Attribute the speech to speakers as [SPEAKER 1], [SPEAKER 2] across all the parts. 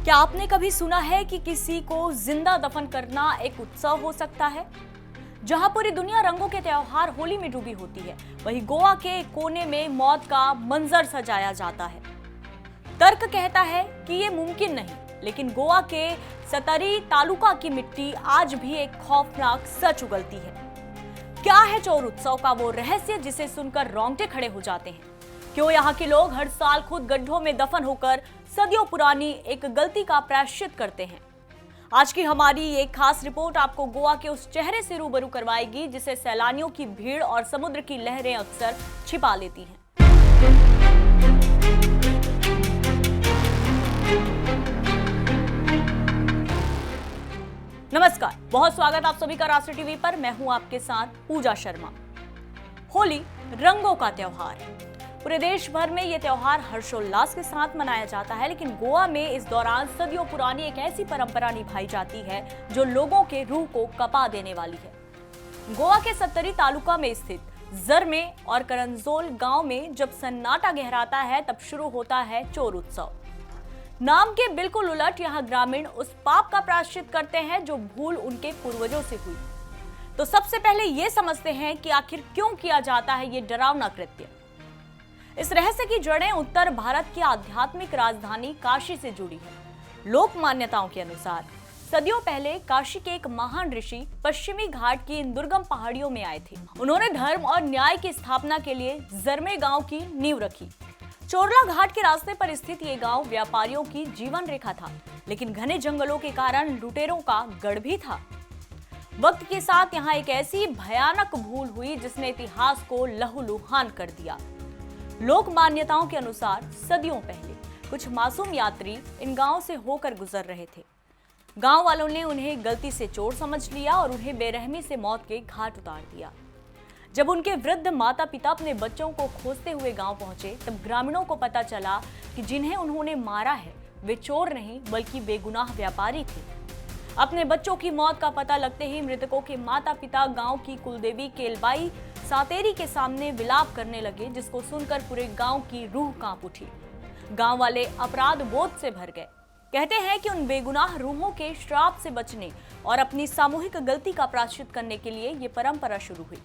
[SPEAKER 1] क्या आपने कभी सुना है कि किसी को जिंदा दफन करना एक उत्सव हो सकता है? जहां पूरी दुनिया रंगों के त्योहार होली में डूबी होती है, वहीं गोवा के एक कोने में मौत का मंजर सजाया जाता है। तर्क कहता है कि ये मुमकिन नहीं, लेकिन गोवा के सतरी तालुका की मिट्टी आज भी एक खौफनाक सच उगलती है। क्या है चोर उत्सव का वो रहस्य जिसे सुनकर रोंगटे खड़े हो जाते हैं? क्यों यहाँ के लोग हर साल खुद गड्ढों में दफन होकर सदियों पुरानी एक गलती का प्रायश्चित करते हैं? आज की हमारी ये खास रिपोर्ट आपको गोवा के उस चेहरे से रूबरू करवाएगी जिसे सैलानियों की भीड़ और समुद्र की लहरें अक्सर छिपा लेती हैं। नमस्कार, बहुत स्वागत आप सभी का राष्ट्र टीवी पर। मैं हूं आपके साथ पूजा शर्मा। होली रंगों का त्योहार है। पूरे देश भर में यह त्योहार हर्षोल्लास के साथ मनाया जाता है, लेकिन गोवा में इस दौरान सदियों पुरानी एक ऐसी परंपरा निभाई जाती है जो लोगों के रूह को कपा देने वाली है। गोवा के सत्तरी तालुका में स्थित जरमे और करंजोल गांव में जब सन्नाटा गहराता है तब शुरू होता है चोर उत्सव। नाम के बिल्कुल उलट यहाँ ग्रामीण उस पाप का प्रायश्चित करते हैं जो भूल उनके पूर्वजों से हुई। तो सबसे पहले ये समझते हैं कि आखिर क्यों किया जाता है ये डरावना कृत्य। इस रहस्य की जड़ें उत्तर भारत की आध्यात्मिक राजधानी काशी से जुड़ी है। लोक मान्यताओं के अनुसार सदियों पहले काशी के एक महान ऋषि पश्चिमी घाट की इन दुर्गम पहाड़ियों में आए थे। उन्होंने धर्म और न्याय की स्थापना के लिए जरमे गांव की नींव रखी। चोरला घाट के रास्ते पर स्थित ये गांव व्यापारियों की जीवन रेखा था, लेकिन घने जंगलों के कारण लुटेरों का गढ़ भी था। वक्त के साथ यहाँ एक ऐसी भयानक भूल हुई जिसने इतिहास को लहूलुहान कर दिया। लोक मान्यताओं के अनुसार सदियों पहले कुछ मासूम यात्री इन गांव से होकर गुजर रहे थे। गांव वालों ने उन्हें गलती से चोर समझ लिया और उन्हें बेरहमी से मौत के घाट उतार दिया। जब उनके वृद्ध माता पिता अपने बच्चों को खोजते हुए गांव पहुंचे, तब ग्रामीणों को पता चला कि जिन्हें उन्होंने मारा है वे चोर नहीं बल्कि बेगुनाह व्यापारी थे। अपने बच्चों की मौत का पता लगते ही मृतकों के माता पिता गांव की कुलदेवी केलबाई सातेरी के सामने विलाप करने लगे, जिसको सुनकर पूरे गांव की रूह कांप उठी। गांव वाले अपराध बोध से भर गए। कहते हैं कि उन बेगुनाह रूहों के श्राप से बचने और अपनी सामूहिक गलती का प्रायश्चित करने के लिए ये परंपरा शुरू हुई।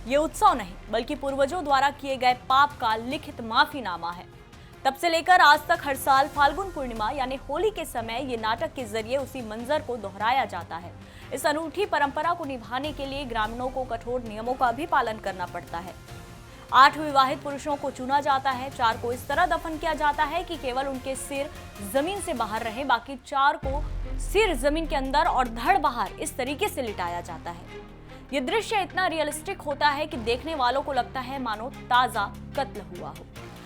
[SPEAKER 1] ये उत्सव नहीं बल्कि पूर्वजों द्वारा किए गए पाप का लिखित माफीनामा है। तब से लेकर आज तक हर साल फाल्गुन पूर्णिमा यानी होली के समय ये नाटक के जरिए उसी मंजर को दोहराया जाता है। इस अनूठी परंपरा को निभाने के लिए ग्रामीणों को कठोर नियमों का भी पालन करना पड़ता है। 8 विवाहित पुरुषों को चुना जाता है। 4 को इस तरह दफन किया जाता है कि केवल उनके सिर जमीन से बाहर रहे, बाकी 4 को सिर जमीन के अंदर और धड़ बाहर इस तरीके से लिटाया जाता है। ये दृश्य इतना रियलिस्टिक होता है कि देखने वालों को लगता है मानो ताजा कत्ल हुआ हो।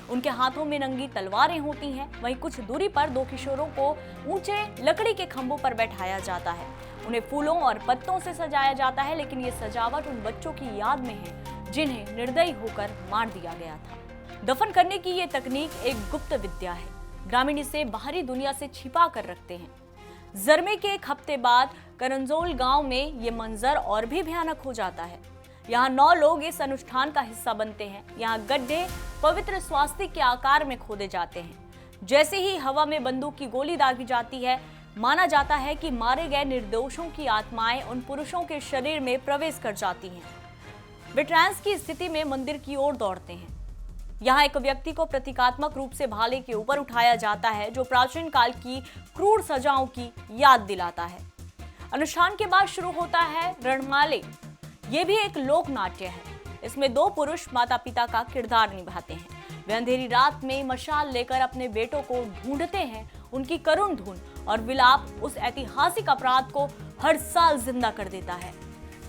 [SPEAKER 1] उनके हाथों में नंगी तलवारें होती हैं। वहीं कुछ दूरी पर 2 किशोरों को ऊंचे लकड़ी के खंभों पर बैठाया जाता है। उन्हें फूलों और पत्तों से सजाया जाता है, लेकिन ये सजावट उन बच्चों की याद में है जिन्हें निर्दयी होकर मार दिया गया था। दफन करने की ये तकनीक एक गुप्त विद्या है। ग्रामीण इसे बाहरी दुनिया से छिपा कर रखते हैं। जरमे के एक हफ्ते बाद करंजोल गांव में ये मंजर और भी भयानक हो जाता है। यहाँ 9 लोग इस अनुष्ठान का हिस्सा बनते हैं। यहाँ गड्ढे पवित्र स्वास्तिक के आकार में खोदे जाते हैं। जैसे ही हवा में बंदूक की गोली दागी जाती है, माना जाता है कि मारे गए निर्दोषों की आत्माएं उन पुरुषों के शरीर में प्रवेश कर जाती हैं। वे ट्रांस की स्थिति में मंदिर की ओर दौड़ते हैं। यहाँ एक व्यक्ति को प्रतीकात्मक रूप से भाले के ऊपर उठाया जाता है, जो प्राचीन काल की क्रूर सजाओं की याद दिलाता है। अनुष्ठान के बाद शुरू होता है रणमाले। ये भी एक लोक नाट्य है। इसमें 2 पुरुष माता पिता का किरदार निभाते हैं। वे अंधेरी रात में मशाल लेकर अपने बेटों को ढूंढते हैं। उनकी करुण धुन और विलाप उस ऐतिहासिक अपराध को हर साल जिंदा कर देता है।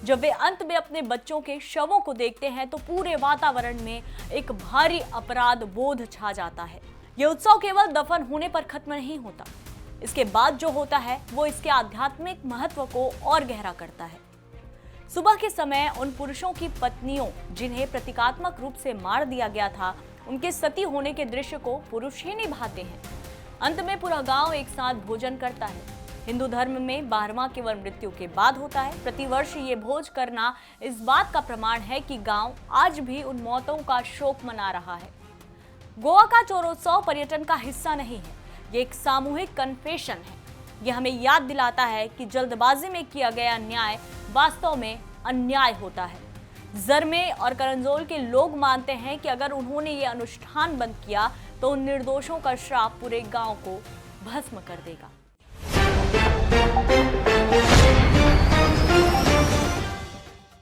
[SPEAKER 1] जब वे अंत में अपने बच्चों के शवों को देखते हैं तो पूरे वातावरण में एक भारी अपराध बोध छा जाता है। ये उत्सव केवल दफन होने पर खत्म नहीं होता। इसके बाद जो होता है वो इसके आध्यात्मिक महत्व को और गहरा करता है। सुबह के समय उन पुरुषों की पत्नियों जिन्हें प्रतीकात्मक रूप से मार दिया गया था, उनके सती होने के दृश्य को पुरुष ही निभाते हैं। अंत में पूरा गांव एक साथ भोजन करता है। हिंदू धर्म में 12वां केवल मृत्यु के बाद होता है। प्रतिवर्ष ये भोज करना इस बात का प्रमाण है कि गांव आज भी उन मौतों का शोक मना रहा है। गोवा का चोरोत्सव पर्यटन का हिस्सा नहीं है, ये एक सामूहिक कन्फेशन है। ये हमें याद दिलाता है कि जल्दबाजी में किया गया अन्याय वास्तव में अन्याय होता है। जरमे और करंजोल के लोग मानते हैं कि अगर उन्होंने ये अनुष्ठान बंद किया तो उन निर्दोषों का श्राप पूरे गांव को भस्म कर देगा।